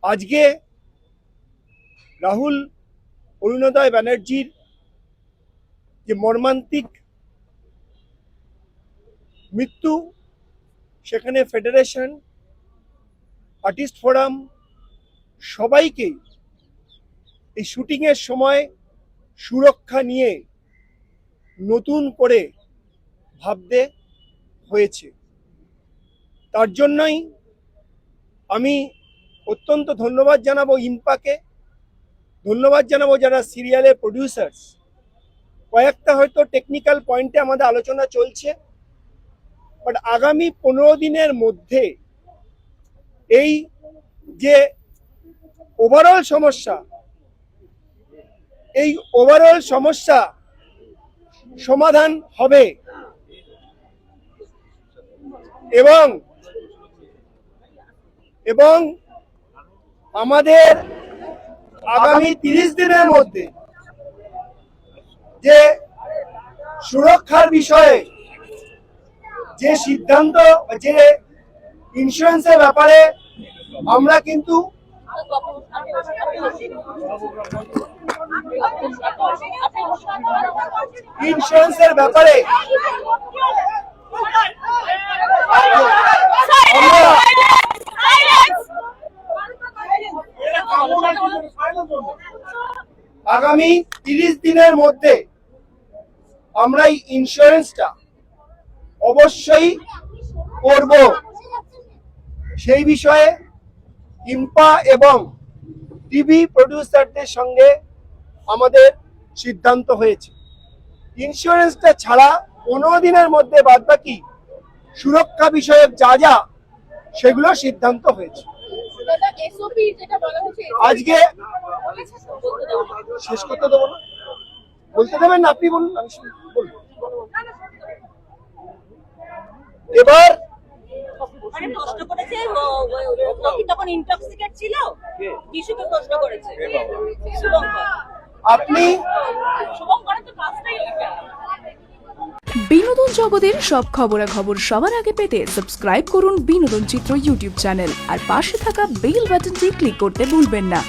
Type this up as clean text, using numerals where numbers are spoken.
আজকে রাহুল অরুণোদয় ব্যানার্জির যে মর্মান্তিক মৃত্যু, সেখানে ফেডারেশন, আর্টিস্ট ফোরাম সবাইকে এই শুটিংয়ের সময় সুরক্ষা নিয়ে নতুন করে ভাবতে হয়েছে। তার জন্যই আমি অত্যন্ত ধন্যবাদ জানাবো ইম্পাকে, ধন্যবাদ জানাবো যারা সিরিয়ালের প্রডিউসার্স। কয়েকটা হয়তো টেকনিক্যাল পয়েন্টে আমাদের আলোচনা চলছে, বাট আগামী 15 দিনের মধ্যে এই যে ওভারঅল সমস্যা, এই ওভারঅল সমস্যা সমাধান হবে এবং এবং আমাদের আগামী 30 দিনের মধ্যে যে সুরক্ষার বিষয়ে যে সিদ্ধান্ত, যে ইন্স্যুরেন্সের ব্যাপারে আমরা কিন্তু ইন্স্যুরেন্সের ব্যাপারে আগামী 30 দিনের মধ্যে আমরা এই ইন্স্যুরেন্সটা অবশ্যই করব। সেই বিষয়ে ইম্পা এবং টিভি প্রডিউসারদের সঙ্গে আমাদের সিদ্ধান্ত হয়েছে। ইন্স্যুরেন্সটা ছাড়া 15 দিনের মধ্যে বাদবাকি সুরক্ষা বিষয়ক যা যা সেগুলো সিদ্ধান্ত হয়েছে। আজকে শেষ করতে দেবো না, বলতে দেবেন না? আপনি বলুন, আমি বলবো। এবার আপনি বিনোদন জগতের সব খবরাখবর সবার আগে পেতে সাবস্ক্রাইব করুন বিনোদন চিত্র ইউটিউব চ্যানেল আর পাশে থাকা বেল বাটনটি ক্লিক করতে ভুলবেন না।